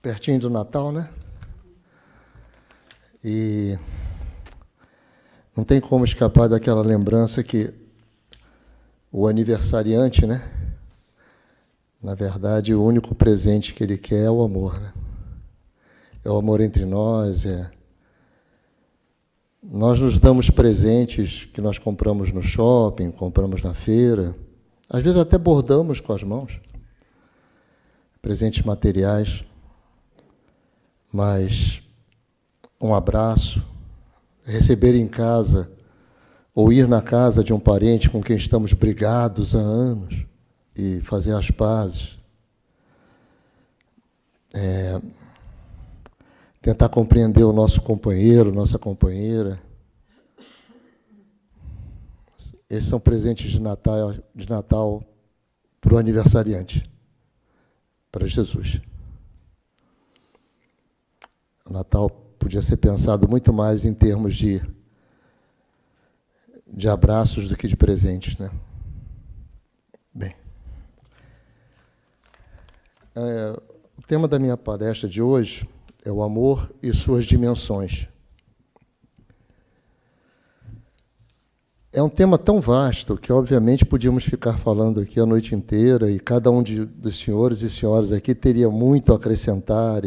Pertinho do Natal, né? E não tem como escapar daquela lembrança que o aniversariante, né? Na verdade, o único presente que ele quer é o amor, né? É o amor entre nós, Nós nos damos presentes que nós compramos no shopping, compramos na feira, às vezes até bordamos com as mãos, presentes materiais, mas um abraço, receber em casa ou ir na casa de um parente com quem estamos brigados há anos e fazer as pazes, tentar compreender o nosso companheiro, nossa companheira. Esses são presentes de Natal para o aniversariante, para Jesus. O Natal podia ser pensado muito mais em termos de abraços do que de presentes, né? Bem, o tema da minha palestra de hoje é o amor e suas dimensões. É um tema tão vasto que, obviamente, podíamos ficar falando aqui a noite inteira e cada um dos senhores e senhoras aqui teria muito a acrescentar.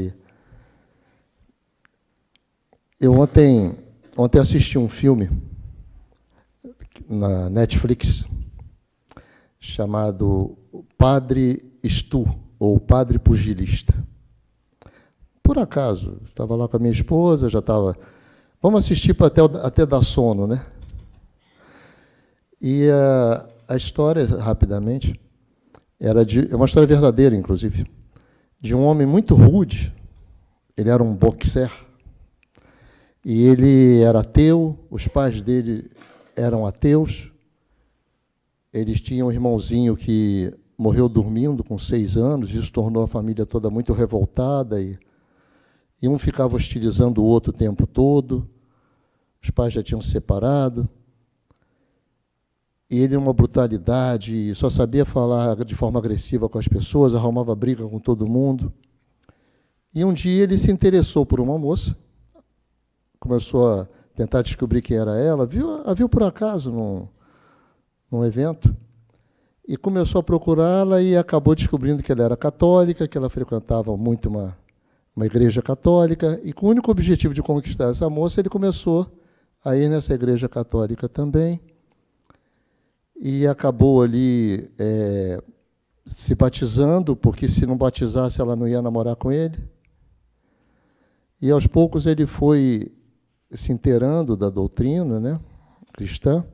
Eu ontem assisti um filme na Netflix chamado Padre Stu, ou Padre Pugilista. Por acaso, estava lá com a minha esposa, já estava... Vamos assistir para até dar sono, né? E a história, rapidamente, é uma história verdadeira, inclusive, de um homem muito rude. Ele era um boxer, e ele era ateu, os pais dele eram ateus, eles tinham um irmãozinho que morreu dormindo com 6 anos, isso tornou a família toda muito revoltada, e um ficava hostilizando o outro o tempo todo, os pais já tinham se separado, e ele, uma brutalidade, só sabia falar de forma agressiva com as pessoas, arrumava briga com todo mundo. E um dia ele se interessou por uma moça, começou a tentar descobrir quem era ela, a viu por acaso num evento, e começou a procurá-la e acabou descobrindo que ela era católica, que ela frequentava muito uma igreja católica, e com o único objetivo de conquistar essa moça, ele começou a ir nessa igreja católica também, e acabou ali se batizando, porque se não batizasse ela não ia namorar com ele. E aos poucos ele foi se inteirando da doutrina, né, cristã,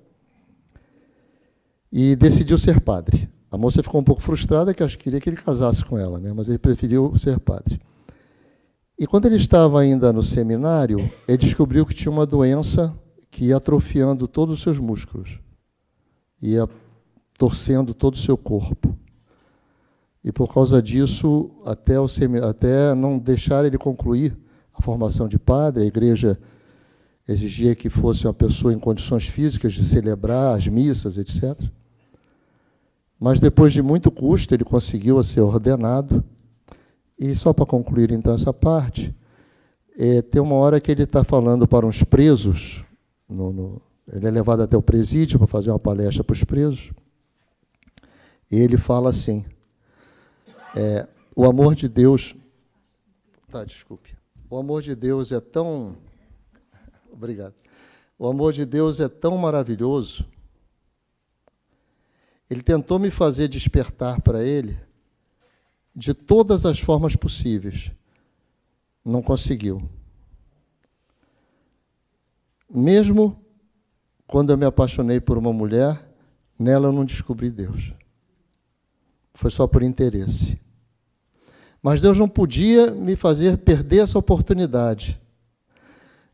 e decidiu ser padre. A moça ficou um pouco frustrada, que acho que queria que ele casasse com ela, né, mas ele preferiu ser padre. E quando ele estava ainda no seminário, ele descobriu que tinha uma doença que ia atrofiando todos os seus músculos, ia torcendo todo o seu corpo. E por causa disso, até não deixar ele concluir a formação de padre, a igreja exigia que fosse uma pessoa em condições físicas de celebrar as missas, etc. Mas depois de muito custo, ele conseguiu ser ordenado. E só para concluir, então, essa parte, tem uma hora que ele está falando para uns presos, ele é levado até o presídio para fazer uma palestra para os presos, e ele fala assim, o amor de Deus... desculpe. O amor de Deus é tão... Obrigado. O amor de Deus é tão maravilhoso, ele tentou me fazer despertar para ele de todas as formas possíveis. Não conseguiu. Mesmo quando eu me apaixonei por uma mulher, nela eu não descobri Deus. Foi só por interesse. Mas Deus não podia me fazer perder essa oportunidade.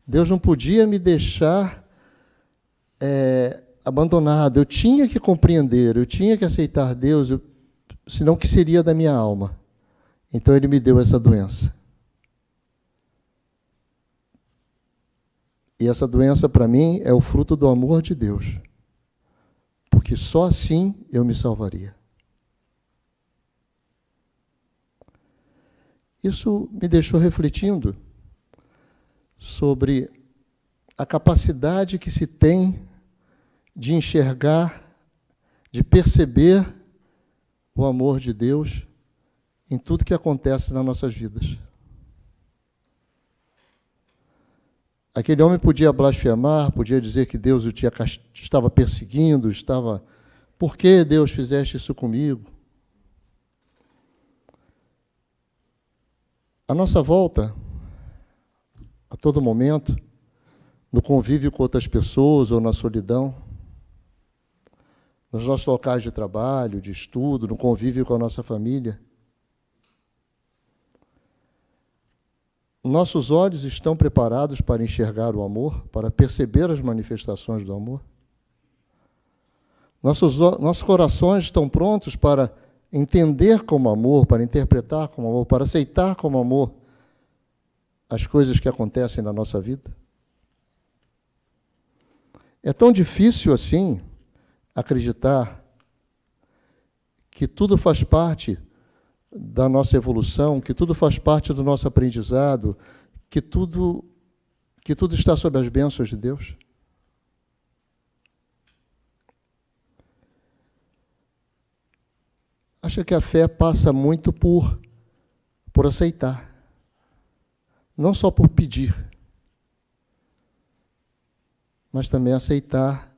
Deus não podia me deixar abandonado. Eu tinha que compreender, eu tinha que aceitar Deus, senão o que seria da minha alma? Então Ele me deu essa doença. E essa doença, para mim, é o fruto do amor de Deus. Porque só assim eu me salvaria. Isso me deixou refletindo sobre a capacidade que se tem de enxergar, de perceber o amor de Deus em tudo que acontece nas nossas vidas. Aquele homem podia blasfemar, podia dizer que Deus estava perseguindo, por que Deus fizeste isso comigo? A nossa volta, a todo momento, no convívio com outras pessoas ou na solidão, nos nossos locais de trabalho, de estudo, no convívio com a nossa família, nossos olhos estão preparados para enxergar o amor, para perceber as manifestações do amor? Nossos corações estão prontos para entender como amor, para interpretar como amor, para aceitar como amor as coisas que acontecem na nossa vida? É tão difícil assim acreditar que tudo faz parte da nossa evolução, que tudo faz parte do nosso aprendizado, que tudo está sob as bênçãos de Deus. Acho que a fé passa muito por aceitar, não só por pedir, mas também aceitar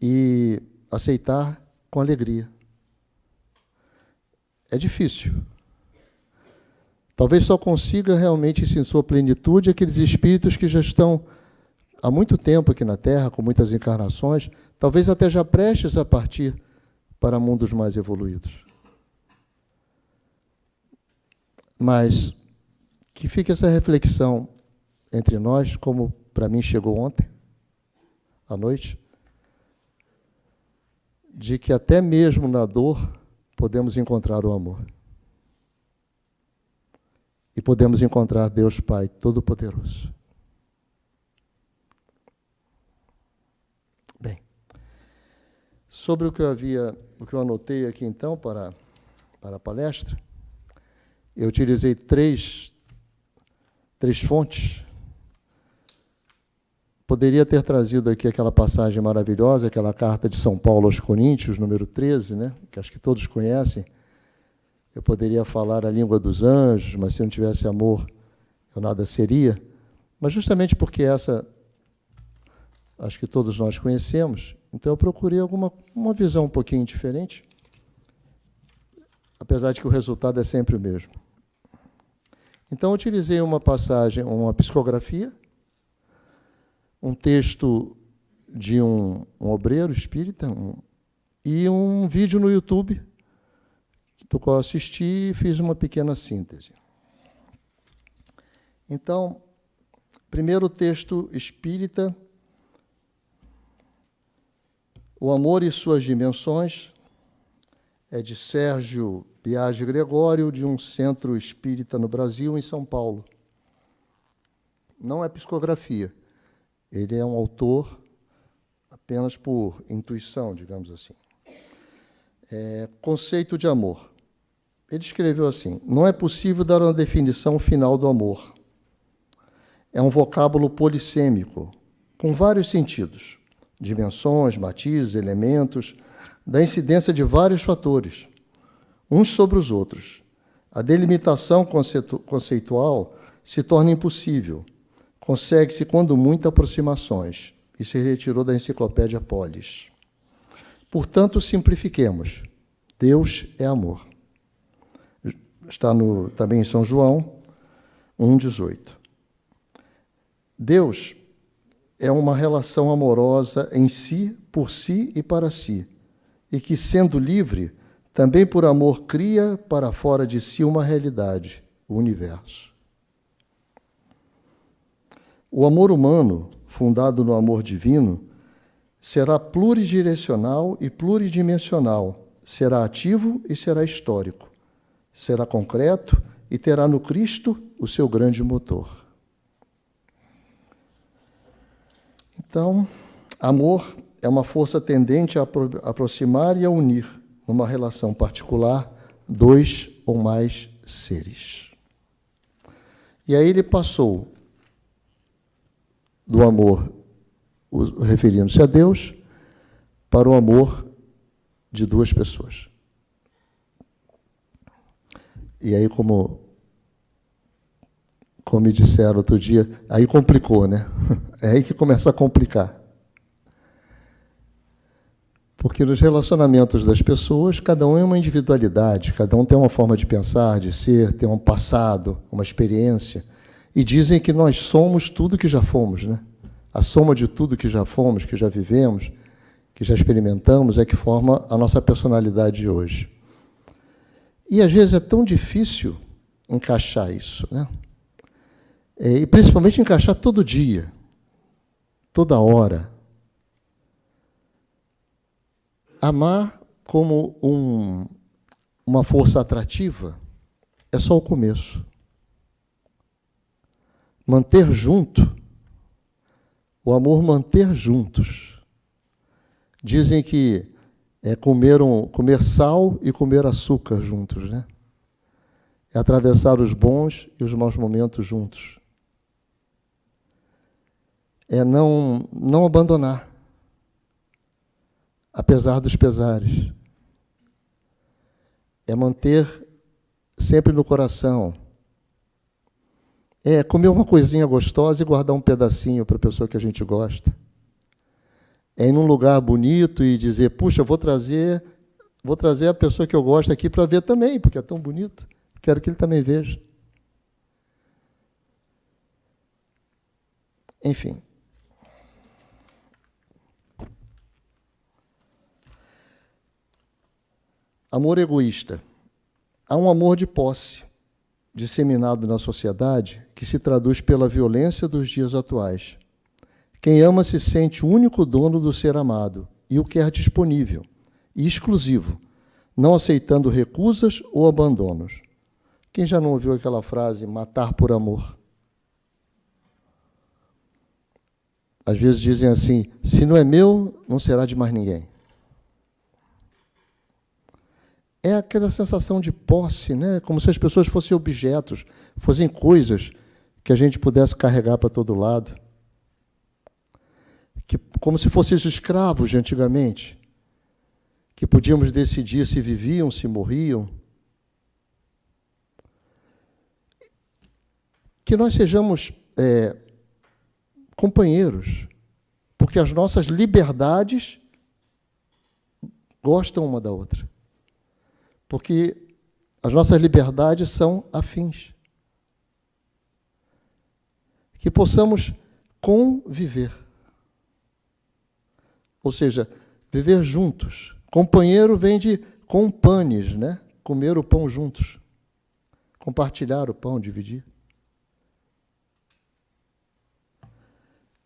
e aceitar com alegria. É difícil. Talvez só consiga realmente isso em sua plenitude aqueles espíritos que já estão há muito tempo aqui na Terra, com muitas encarnações, talvez até já prestes a partir para mundos mais evoluídos. Mas que fique essa reflexão entre nós, como para mim chegou ontem, à noite, de que até mesmo na dor podemos encontrar o amor. E podemos encontrar Deus Pai Todo-Poderoso. Bem, sobre o que eu anotei aqui então para a palestra, eu utilizei três fontes. Poderia ter trazido aqui aquela passagem maravilhosa, aquela carta de São Paulo aos Coríntios, número 13, né? Que acho que todos conhecem. Eu poderia falar a língua dos anjos, mas se não tivesse amor, eu nada seria. Mas justamente porque essa, acho que todos nós conhecemos, então eu procurei uma visão um pouquinho diferente, apesar de que o resultado é sempre o mesmo. Então, eu utilizei uma passagem, uma psicografia, um texto de um obreiro espírita e um vídeo no YouTube, do qual assisti e fiz uma pequena síntese. Então, primeiro texto espírita, O Amor e Suas Dimensões, é de Sérgio Biagi Gregório, de um centro espírita no Brasil, em São Paulo. Não é psicografia. Ele é um autor apenas por intuição, digamos assim. Conceito de amor. Ele escreveu assim: não é possível dar uma definição final do amor. É um vocábulo polissêmico, com vários sentidos, dimensões, matizes, elementos, da incidência de vários fatores, uns sobre os outros. A delimitação conceitual se torna impossível. Consegue-se, quando muito, aproximações, e se retirou da enciclopédia Polis. Portanto, simplifiquemos. Deus é amor. Está também em São João 1,18. Deus é uma relação amorosa em si, por si e para si, e que, sendo livre, também por amor cria para fora de si uma realidade, o universo. O amor humano, fundado no amor divino, será pluridirecional e pluridimensional, será ativo e será histórico, será concreto e terá no Cristo o seu grande motor. Então, amor é uma força tendente a aproximar e a unir, numa relação particular, dois ou mais seres. E aí ele passou do amor, referindo-se a Deus, para o amor de duas pessoas. E aí, como me disseram outro dia, aí complicou, né? É aí que começa a complicar. Porque nos relacionamentos das pessoas, cada um é uma individualidade, cada um tem uma forma de pensar, de ser, tem um passado, uma experiência. E dizem que nós somos tudo que já fomos, né? A soma de tudo que já fomos, que já vivemos, que já experimentamos, é que forma a nossa personalidade de hoje. E às vezes é tão difícil encaixar isso, né? E principalmente encaixar todo dia, toda hora. Amar como uma força atrativa é só o começo. Manter junto, o amor manter juntos. Dizem que é comer sal e comer açúcar juntos, né? É atravessar os bons e os maus momentos juntos. É não abandonar, apesar dos pesares. É manter sempre no coração. É comer uma coisinha gostosa e guardar um pedacinho para a pessoa que a gente gosta. É ir num lugar bonito e dizer, puxa, vou trazer a pessoa que eu gosto aqui para ver também, porque é tão bonito. Quero que ele também veja. Enfim. Amor egoísta. Há um amor de posse, disseminado na sociedade, que se traduz pela violência dos dias atuais. Quem ama se sente o único dono do ser amado e o quer disponível e exclusivo, não aceitando recusas ou abandonos. Quem já não ouviu aquela frase, matar por amor? Às vezes dizem assim, se não é meu, não será de mais ninguém. É aquela sensação de posse, né? Como se as pessoas fossem objetos, fossem coisas que a gente pudesse carregar para todo lado. Como se fossem os escravos de antigamente, que podíamos decidir se viviam, se morriam. Que nós sejamos companheiros, porque as nossas liberdades gostam uma da outra. Porque as nossas liberdades são afins. Que possamos conviver. Ou seja, viver juntos. Companheiro vem de companes, né? Comer o pão juntos. Compartilhar o pão, dividir.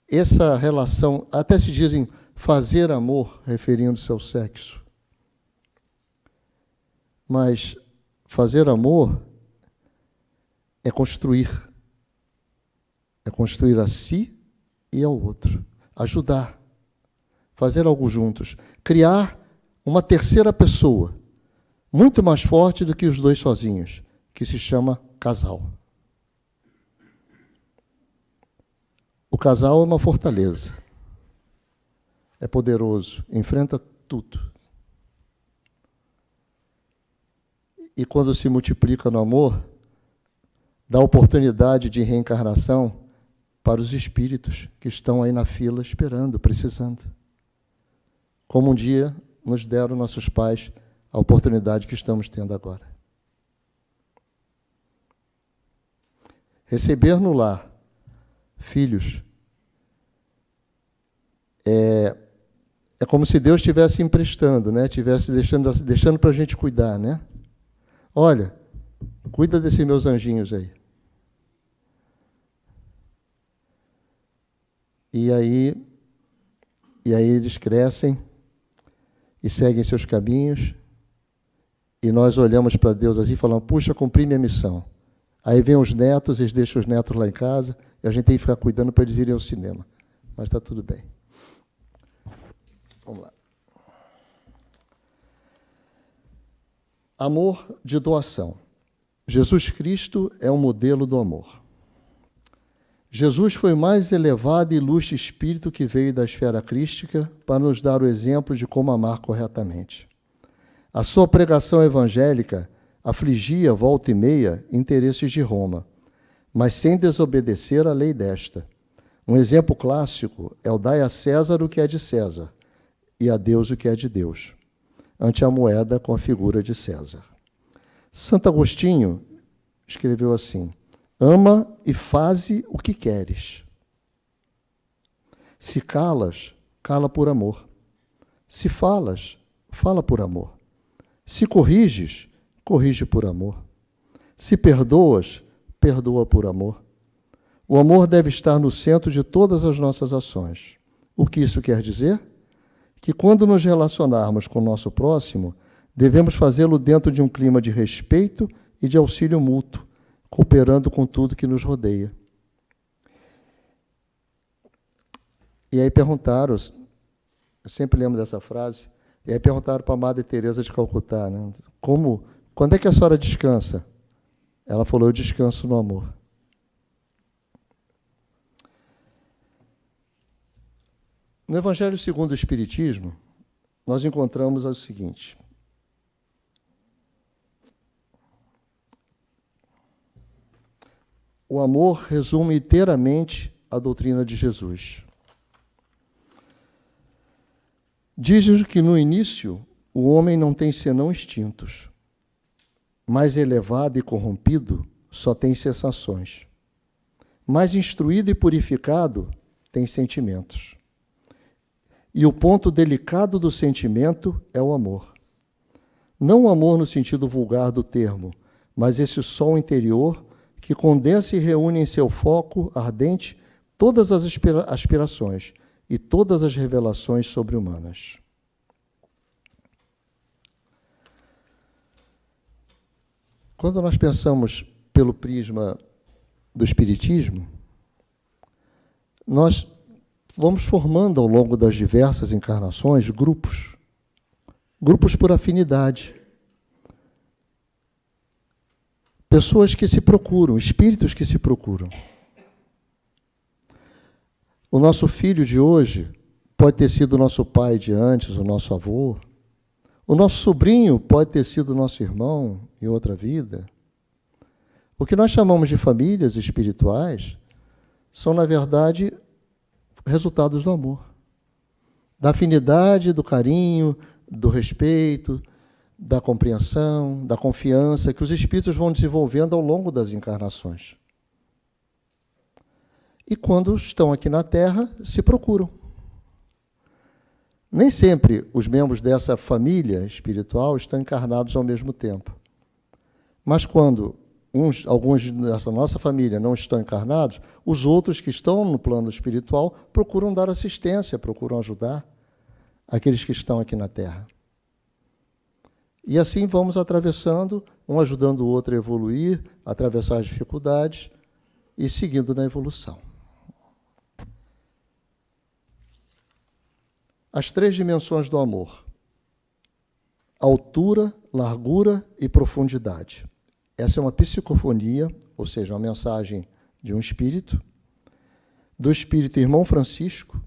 Essa relação, até se dizem fazer amor, referindo-se ao sexo. Mas fazer amor é construir. É construir a si e ao outro. Ajudar. Fazer algo juntos. Criar uma terceira pessoa, muito mais forte do que os dois sozinhos, que se chama casal. O casal é uma fortaleza. É poderoso, enfrenta tudo. E quando se multiplica no amor, dá oportunidade de reencarnação para os espíritos que estão aí na fila esperando, precisando. Como um dia nos deram nossos pais a oportunidade que estamos tendo agora. Receber no lar filhos é como se Deus estivesse emprestando, né? Estivesse deixando para a gente cuidar, né? Olha, cuida desses meus anjinhos aí. E aí eles crescem e seguem seus caminhos, e nós olhamos para Deus assim e falamos, puxa, cumpri minha missão. Aí vem os netos, eles deixam os netos lá em casa, e a gente tem que ficar cuidando para eles irem ao cinema. Mas está tudo bem. Vamos lá. Amor de doação. Jesus Cristo é o modelo do amor. Jesus foi o mais elevado e ilustre espírito que veio da esfera crística para nos dar o exemplo de como amar corretamente. A sua pregação evangélica afligia, volta e meia, interesses de Roma, mas sem desobedecer à lei desta. Um exemplo clássico é o dai a César o que é de César e a Deus o que é de Deus, ante a moeda com a figura de César. Santo Agostinho escreveu assim: ama e faze o que queres. Se calas, cala por amor. Se falas, fala por amor. Se corriges, corrige por amor. Se perdoas, perdoa por amor. O amor deve estar no centro de todas as nossas ações. O que isso quer dizer? Que quando nos relacionarmos com o nosso próximo, devemos fazê-lo dentro de um clima de respeito e de auxílio mútuo, cooperando com tudo que nos rodeia. E aí perguntaram, eu sempre lembro dessa frase, e aí perguntaram para a Madre Teresa de Calcutá, né, quando é que a senhora descansa? Ela falou: eu descanso no amor. No Evangelho segundo o Espiritismo, nós encontramos o seguinte: o amor resume inteiramente a doutrina de Jesus. Diz-nos que no início o homem não tem senão instintos, mais elevado e corrompido só tem sensações, mais instruído e purificado tem sentimentos. E o ponto delicado do sentimento é o amor. Não o amor no sentido vulgar do termo, mas esse sol interior que condensa e reúne em seu foco ardente todas as aspirações e todas as revelações sobre-humanas. Quando nós pensamos pelo prisma do Espiritismo, nós vamos formando ao longo das diversas encarnações grupos por afinidade. Pessoas que se procuram, espíritos que se procuram. O nosso filho de hoje pode ter sido o nosso pai de antes, o nosso avô. O nosso sobrinho pode ter sido nosso irmão em outra vida. O que nós chamamos de famílias espirituais são, na verdade, resultados do amor, da afinidade, do carinho, do respeito, da compreensão, da confiança que os espíritos vão desenvolvendo ao longo das encarnações. E quando estão aqui na Terra, se procuram. Nem sempre os membros dessa família espiritual estão encarnados ao mesmo tempo. Mas quando alguns dessa nossa família não estão encarnados, os outros que estão no plano espiritual procuram dar assistência, procuram ajudar aqueles que estão aqui na Terra. E assim vamos atravessando, um ajudando o outro a evoluir, a atravessar as dificuldades e seguindo na evolução. As 3 dimensões do amor: altura, largura e profundidade. Essa é uma psicofonia, ou seja, uma mensagem de um espírito, do espírito Irmão Francisco,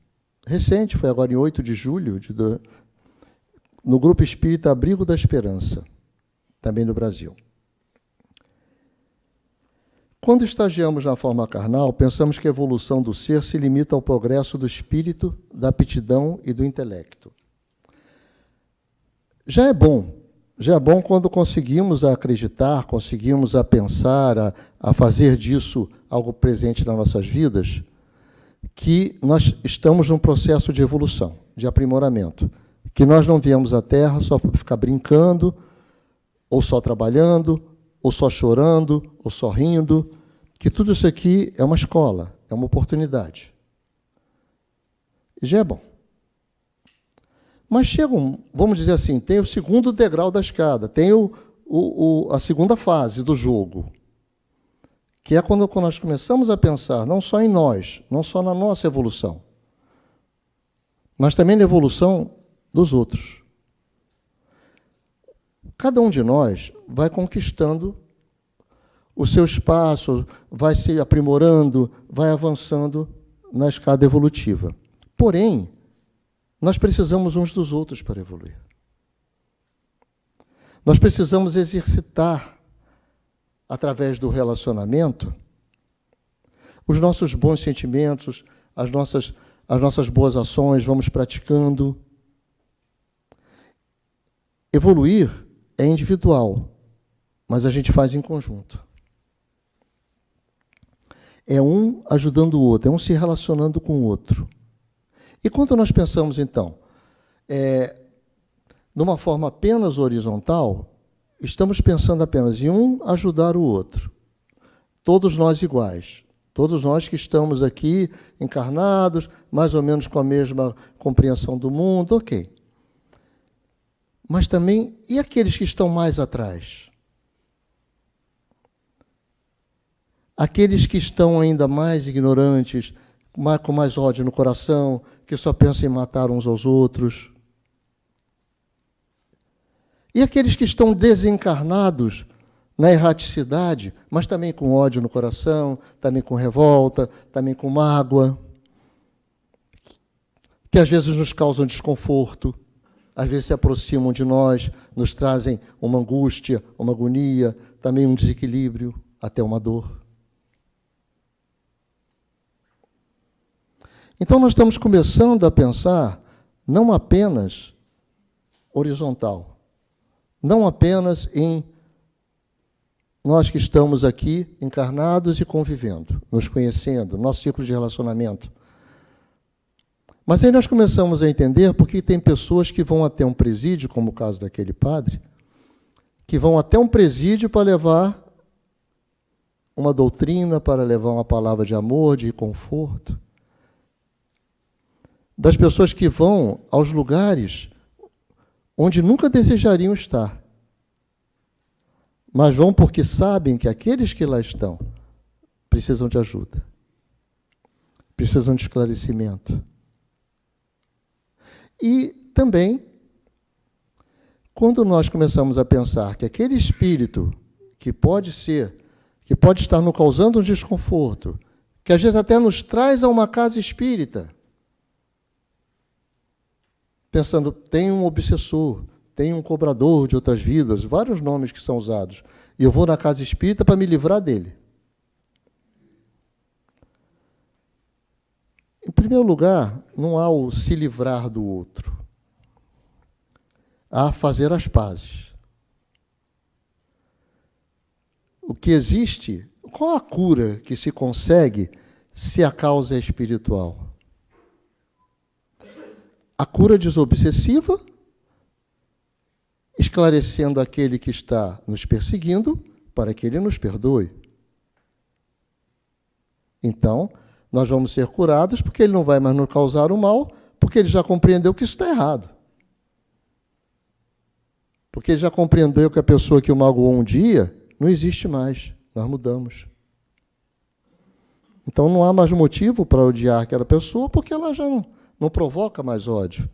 recente, foi agora em 8 de julho, no Grupo Espírita Abrigo da Esperança, também no Brasil. Quando estagiamos na forma carnal, pensamos que a evolução do ser se limita ao progresso do espírito, da aptidão e do intelecto. Já é bom quando conseguimos acreditar, conseguimos a pensar, a fazer disso algo presente nas nossas vidas, que nós estamos num processo de evolução, de aprimoramento, que nós não viemos à Terra só para ficar brincando, ou só trabalhando, ou só chorando, ou só rindo, que tudo isso aqui é uma escola, é uma oportunidade. E já é bom. Mas chega vamos dizer assim, tem o segundo degrau da escada, tem a segunda fase do jogo, que é quando nós começamos a pensar não só em nós, não só na nossa evolução, mas também na evolução dos outros. Cada um de nós vai conquistando o seu espaço, vai se aprimorando, vai avançando na escada evolutiva. Porém, nós precisamos uns dos outros para evoluir. Nós precisamos exercitar, através do relacionamento, os nossos bons sentimentos, as nossas boas ações, vamos praticando. Evoluir é individual, mas a gente faz em conjunto. É um ajudando o outro, é um se relacionando com o outro. E quando nós pensamos, então, numa forma apenas horizontal, estamos pensando apenas em um ajudar o outro. Todos nós iguais. Todos nós que estamos aqui encarnados, mais ou menos com a mesma compreensão do mundo, ok. Mas também, e aqueles que estão mais atrás? Aqueles que estão ainda mais ignorantes, com mais ódio no coração, que só pensam em matar uns aos outros. E aqueles que estão desencarnados na erraticidade, mas também com ódio no coração, também com revolta, também com mágoa, que às vezes nos causam desconforto, às vezes se aproximam de nós, nos trazem uma angústia, uma agonia, também um desequilíbrio, até uma dor. Então nós estamos começando a pensar não apenas horizontal, não apenas em nós que estamos aqui encarnados e convivendo, nos conhecendo, nosso ciclo de relacionamento. Mas aí nós começamos a entender porque tem pessoas que vão até um presídio, como o caso daquele padre, que vão até um presídio para levar uma doutrina, para levar uma palavra de amor, de conforto. Das pessoas que vão aos lugares onde nunca desejariam estar, mas vão porque sabem que aqueles que lá estão precisam de ajuda, precisam de esclarecimento. E também, quando nós começamos a pensar que aquele espírito que pode estar nos causando um desconforto, que às vezes até nos traz a uma casa espírita, pensando, tem um obsessor, tem um cobrador de outras vidas, vários nomes que são usados, e eu vou na casa espírita para me livrar dele. Em primeiro lugar, não há o se livrar do outro. Há fazer as pazes. O que existe, qual a cura que se consegue se a causa é espiritual? A cura desobsessiva, esclarecendo aquele que está nos perseguindo, para que ele nos perdoe. Então, nós vamos ser curados porque ele não vai mais nos causar o mal, porque ele já compreendeu que isso está errado. Porque ele já compreendeu que a pessoa que o magoou um dia não existe mais, nós mudamos. Então não há mais motivo para odiar aquela pessoa, porque ela já não provoca mais ódio.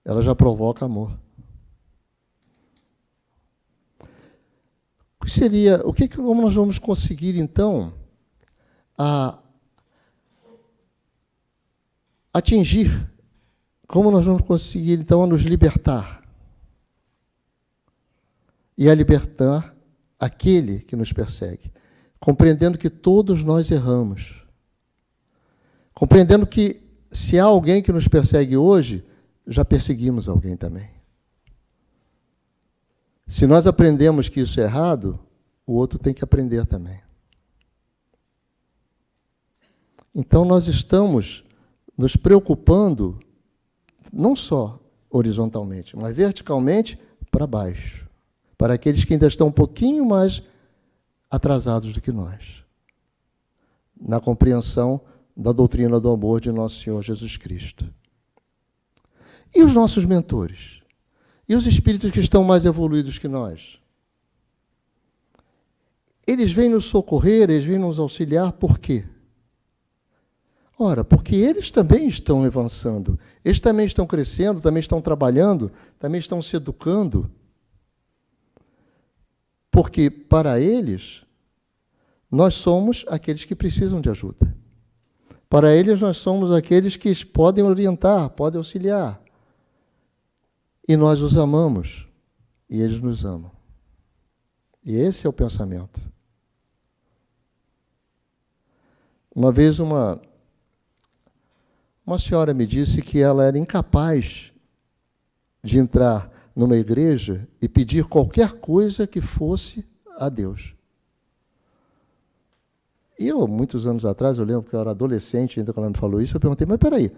Ela já provoca amor. Como nós vamos conseguir, então, atingir, como nós vamos conseguir, então, a nos libertar? E a libertar aquele que nos persegue, compreendendo que todos nós erramos, compreendendo que se há alguém que nos persegue hoje, já perseguimos alguém também. Se nós aprendemos que isso é errado, o outro tem que aprender também. Então nós estamos nos preocupando, não só horizontalmente, mas verticalmente para baixo, para aqueles que ainda estão um pouquinho mais atrasados do que nós, na compreensão da doutrina do amor de nosso Senhor Jesus Cristo. E os nossos mentores? E os espíritos que estão mais evoluídos que nós? Eles vêm nos socorrer, eles vêm nos auxiliar, por quê? Ora, porque eles também estão avançando, eles também estão crescendo, também estão trabalhando, também estão se educando. Porque, para eles, nós somos aqueles que precisam de ajuda. Para eles, nós somos aqueles que podem orientar, podem auxiliar. E nós os amamos, e eles nos amam. E esse é o pensamento. Uma vez uma senhora me disse que ela era incapaz de entrar numa igreja e pedir qualquer coisa que fosse a Deus. E eu, muitos anos atrás, eu lembro que eu era adolescente ainda quando ela me falou isso, eu perguntei, mas peraí,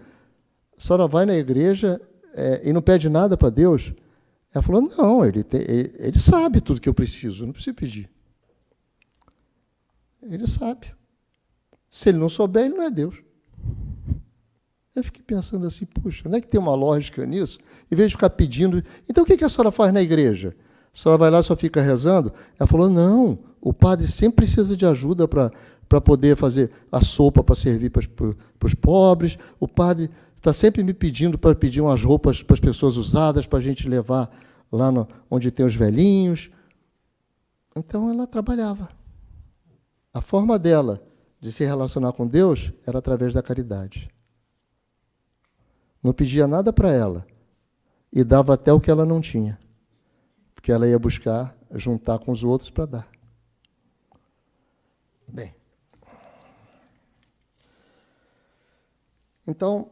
a senhora vai na igreja e não pede nada para Deus? Ela falou, não, ele sabe tudo que eu preciso, eu não preciso pedir. Ele sabe. Se ele não souber, ele não é Deus. Eu fiquei pensando assim, puxa, não é que tem uma lógica nisso? Em vez de ficar pedindo, então o que a senhora faz na igreja? A senhora vai lá e só fica rezando? Ela falou, não, o padre sempre precisa de ajuda para poder fazer a sopa para servir para os pobres, o padre está sempre me pedindo para pedir umas roupas para as pessoas usadas, para a gente levar lá onde tem os velhinhos. Então ela trabalhava. A forma dela de se relacionar com Deus era através da caridade. Não pedia nada para ela e dava até o que ela não tinha, porque ela ia buscar juntar com os outros para dar. Bem, então,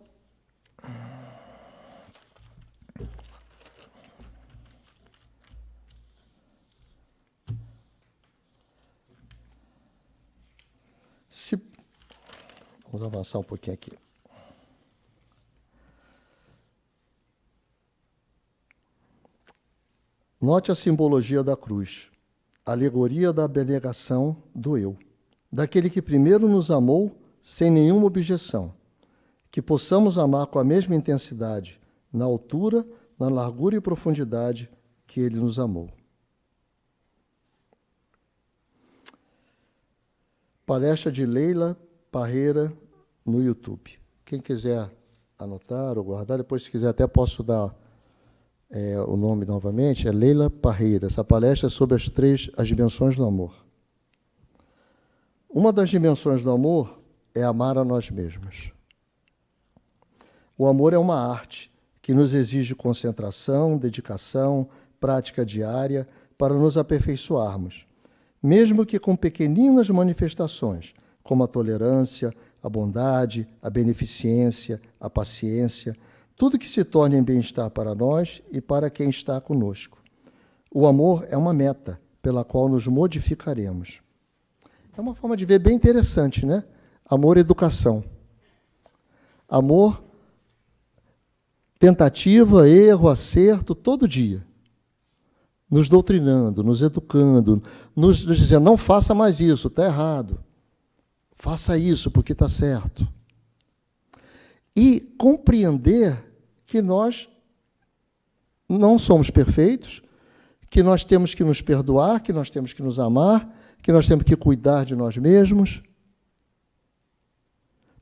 vamos avançar um pouquinho aqui. Note a simbologia da cruz, a alegoria da abnegação do eu, daquele que primeiro nos amou sem nenhuma objeção, que possamos amar com a mesma intensidade, na altura, na largura e profundidade que ele nos amou. Palestra de Leila Parreira no YouTube. Quem quiser anotar ou guardar, depois, se quiser, até posso dar o nome novamente, é Leila Parreira. Essa palestra é sobre as dimensões do amor. Uma das dimensões do amor é amar a nós mesmos. O amor é uma arte que nos exige concentração, dedicação, prática diária para nos aperfeiçoarmos, mesmo que com pequeninas manifestações, como a tolerância, a bondade, a beneficência, a paciência, tudo que se torne em bem-estar para nós e para quem está conosco. O amor é uma meta pela qual nos modificaremos. É uma forma de ver bem interessante, né? Amor, educação. Amor, tentativa, erro, acerto, todo dia. Nos doutrinando, nos educando, nos dizendo, não faça mais isso, está errado. Faça isso, porque está certo. E compreender que nós não somos perfeitos, que nós temos que nos perdoar, que nós temos que nos amar, que nós temos que cuidar de nós mesmos.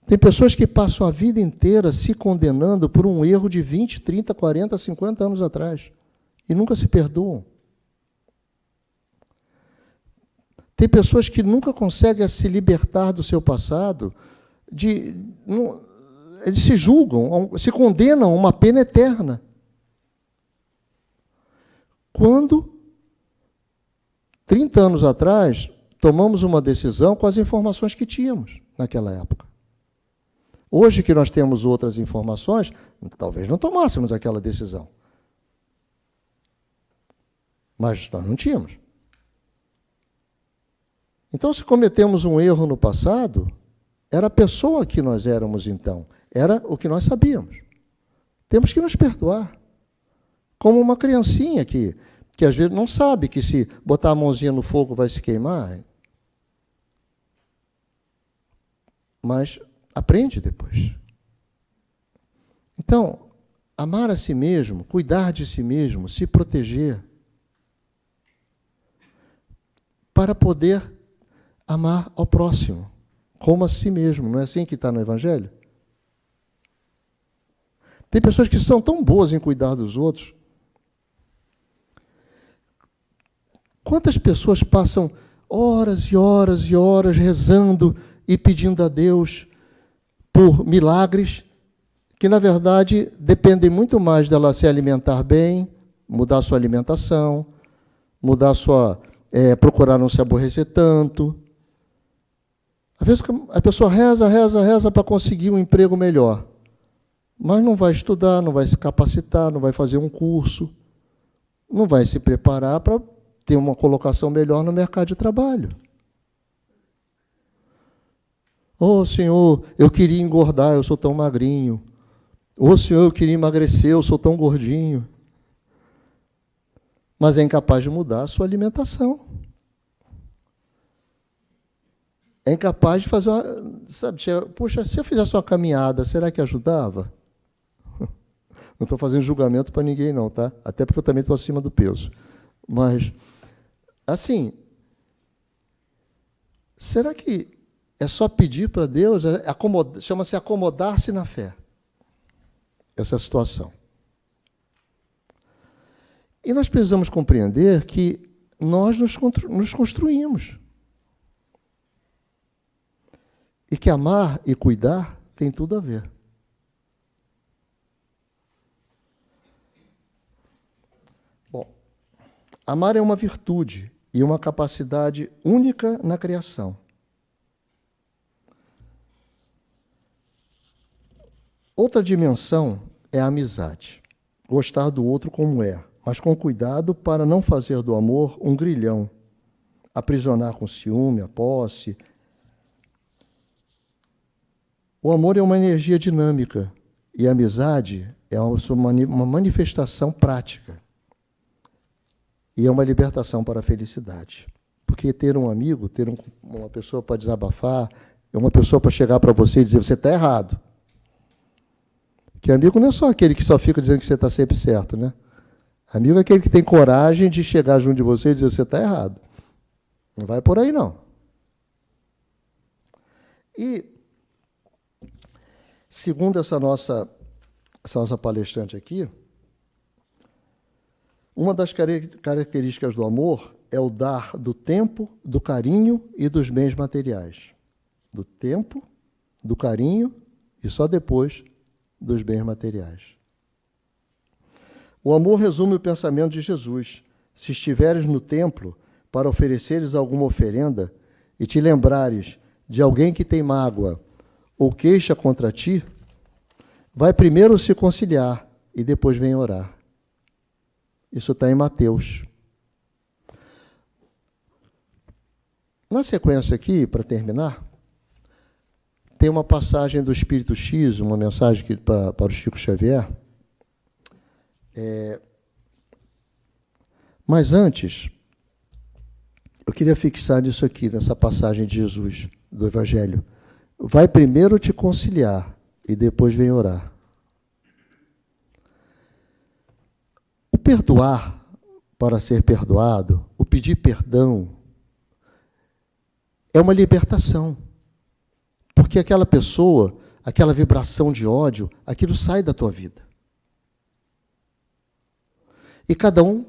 Tem pessoas que passam a vida inteira se condenando por um erro de 20, 30, 40, 50 anos atrás e nunca se perdoam. Tem pessoas que nunca conseguem se libertar do seu passado, eles se julgam, se condenam a uma pena eterna. Quando, 30 anos atrás, tomamos uma decisão com as informações que tínhamos naquela época. Hoje que nós temos outras informações, talvez não tomássemos aquela decisão. Mas nós não tínhamos. Então, se cometemos um erro no passado, era a pessoa que nós éramos então, era o que nós sabíamos. Temos que nos perdoar. Como uma criancinha que às vezes não sabe que se botar a mãozinha no fogo vai se queimar. Mas aprende depois. Então, amar a si mesmo, cuidar de si mesmo, se proteger, para poder amar ao próximo, como a si mesmo. Não é assim que está no Evangelho? Tem pessoas que são tão boas em cuidar dos outros. Quantas pessoas passam horas e horas e horas rezando e pedindo a Deus por milagres que, na verdade, dependem muito mais dela se alimentar bem, mudar sua alimentação, procurar não se aborrecer tanto. Às vezes a pessoa reza para conseguir um emprego melhor, mas não vai estudar, não vai se capacitar, não vai fazer um curso, não vai se preparar para ter uma colocação melhor no mercado de trabalho. Oh, Senhor, eu queria engordar, eu sou tão magrinho. Oh, Senhor, eu queria emagrecer, eu sou tão gordinho. Mas é incapaz de mudar a sua alimentação. É incapaz de fazer uma... Sabe, puxa, se eu fizesse uma caminhada, será que ajudava? Não estou fazendo julgamento para ninguém, não, tá? Até porque eu também estou acima do peso. Mas, assim, será que é só pedir para Deus? Chama-se acomodar-se na fé. Essa situação. E nós precisamos compreender que nós nos construímos. E que amar e cuidar tem tudo a ver. Bom, amar é uma virtude e uma capacidade única na criação. Outra dimensão é a amizade. Gostar do outro como é, mas com cuidado para não fazer do amor um grilhão, aprisionar com ciúme, a posse. O amor é uma energia dinâmica e a amizade é uma manifestação prática. E é uma libertação para a felicidade. Porque ter um amigo, ter uma pessoa para desabafar, é uma pessoa para chegar para você e dizer, você está errado. Que amigo não é só aquele que só fica dizendo que você está sempre certo, né? Amigo é aquele que tem coragem de chegar junto de você e dizer, você está errado. Não vai por aí, não. E, segundo essa nossa palestrante aqui, uma das características do amor é o dar do tempo, do carinho e dos bens materiais. Do tempo, do carinho e só depois dos bens materiais. O amor resume o pensamento de Jesus. Se estiveres no templo para ofereceres alguma oferenda e te lembrares de alguém que tem mágoa ou queixa contra ti, vai primeiro se conciliar e depois vem orar. Isso está em Mateus. Na sequência aqui, para terminar, tem uma passagem do Espírito X, uma mensagem para o Chico Xavier. Mas antes, eu queria fixar nisso aqui, nessa passagem de Jesus, do Evangelho. Vai primeiro te conciliar e depois vem orar. O perdoar para ser perdoado, o pedir perdão, é uma libertação. Porque aquela pessoa, aquela vibração de ódio, aquilo sai da tua vida. E cada um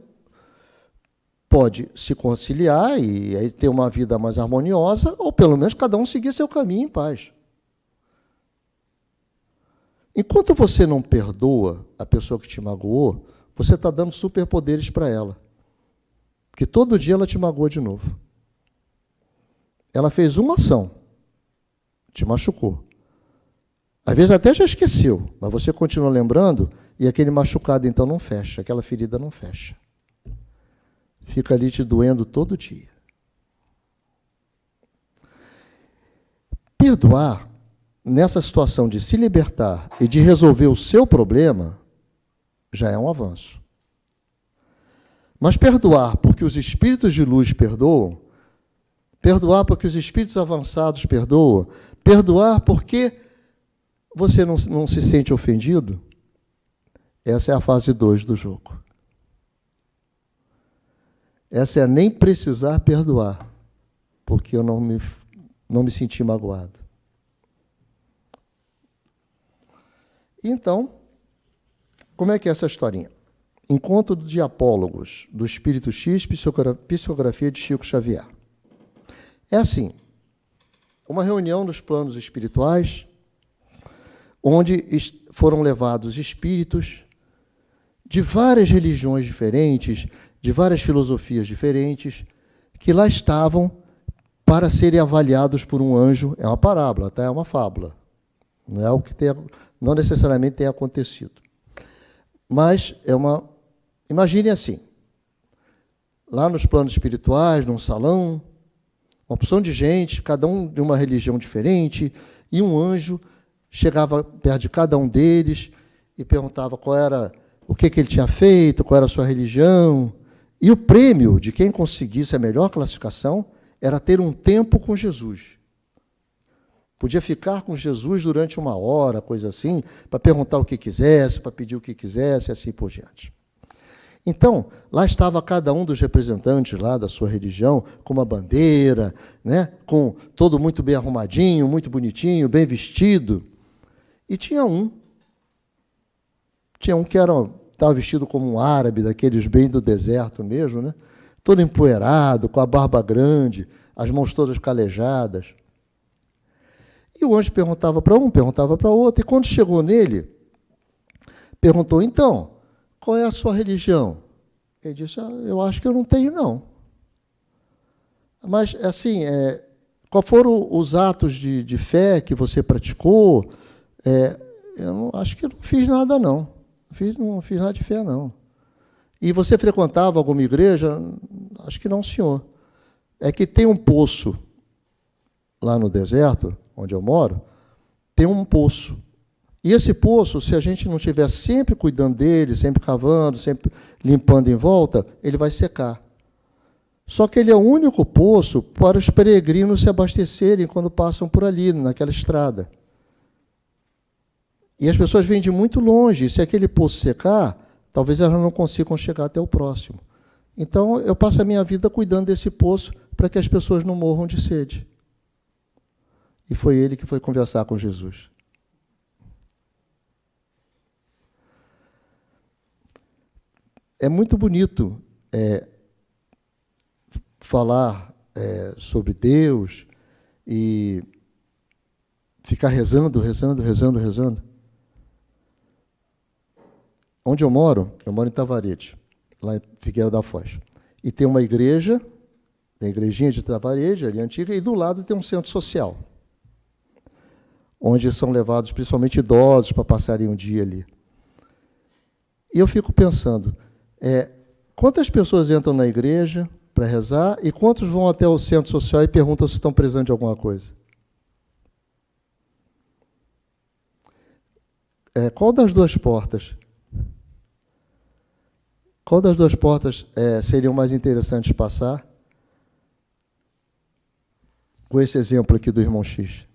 pode se conciliar e aí ter uma vida mais harmoniosa, ou pelo menos cada um seguir seu caminho em paz. Enquanto você não perdoa a pessoa que te magoou, você está dando superpoderes para ela. Porque todo dia ela te magoou de novo. Ela fez uma ação, te machucou. Às vezes até já esqueceu, mas você continua lembrando e aquele machucado então não fecha, aquela ferida não fecha. Fica ali te doendo todo dia. Perdoar, nessa situação de se libertar e de resolver o seu problema, já é um avanço. Mas perdoar porque os espíritos de luz perdoam, perdoar porque os espíritos avançados perdoam, perdoar porque você não se sente ofendido, essa é a fase 2 do jogo. Essa é nem precisar perdoar, porque eu não me senti magoado. Então, como é que é essa historinha? Encontro de Diapólogos, do Espírito X, psicografia de Chico Xavier. É assim, uma reunião nos planos espirituais, onde foram levados espíritos de várias religiões diferentes, de várias filosofias diferentes, que lá estavam para serem avaliados por um anjo. É uma parábola, tá? É uma fábula. Não é o que não necessariamente tem acontecido. Mas imagine assim, lá nos planos espirituais, num salão, uma opção de gente, cada um de uma religião diferente, e um anjo chegava perto de cada um deles e perguntava o que ele tinha feito, qual era a sua religião. E o prêmio de quem conseguisse a melhor classificação era ter um tempo com Jesus. Podia ficar com Jesus durante 1 hora, coisa assim, para perguntar o que quisesse, para pedir o que quisesse, assim por diante. Então, lá estava cada um dos representantes lá da sua religião, com uma bandeira, né, com todo muito bem arrumadinho, muito bonitinho, bem vestido. E tinha um que estava vestido como um árabe, daqueles bem do deserto mesmo, né, todo empoeirado, com a barba grande, as mãos todas calejadas. E o anjo perguntava para um, perguntava para outro, e quando chegou nele, perguntou, então, qual é a sua religião? Ele disse, eu acho que eu não tenho, não. Mas, assim, quais foram os atos de fé que você praticou? Eu acho que eu não fiz nada, não. Não fiz nada de fé, não. E você frequentava alguma igreja? Acho que não, senhor. É que tem um poço lá no deserto, onde eu moro, tem um poço. E esse poço, se a gente não estiver sempre cuidando dele, sempre cavando, sempre limpando em volta, ele vai secar. Só que ele é o único poço para os peregrinos se abastecerem quando passam por ali, naquela estrada. E as pessoas vêm de muito longe, e se aquele poço secar, talvez elas não consigam chegar até o próximo. Então, eu passo a minha vida cuidando desse poço para que as pessoas não morram de sede. E foi ele que foi conversar com Jesus. É muito bonito falar sobre Deus e ficar rezando. Onde eu moro em Tavarede, lá em Figueira da Foz. E tem uma igreja, tem a igrejinha de Tavarede, ali antiga, e do lado tem um centro social, onde são levados principalmente idosos para passarem um dia ali. E eu fico pensando, quantas pessoas entram na igreja para rezar e quantos vão até o centro social e perguntam se estão precisando de alguma coisa? Qual das duas portas seriam mais interessantes passar? Com esse exemplo aqui do irmão X.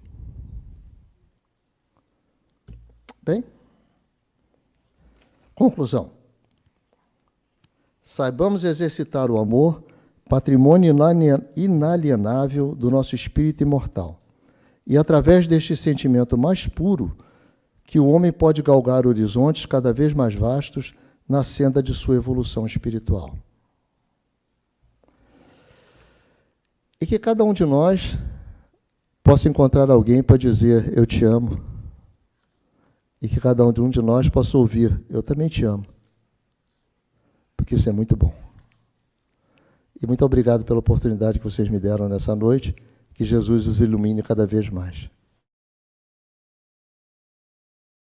Bem? Conclusão. Saibamos exercitar o amor, patrimônio inalienável do nosso espírito imortal. E, através deste sentimento mais puro, que o homem pode galgar horizontes cada vez mais vastos na senda de sua evolução espiritual. E que cada um de nós possa encontrar alguém para dizer, eu te amo. E que cada um de nós possa ouvir, eu também te amo. Porque isso é muito bom. E muito obrigado pela oportunidade que vocês me deram nessa noite. Que Jesus os ilumine cada vez mais.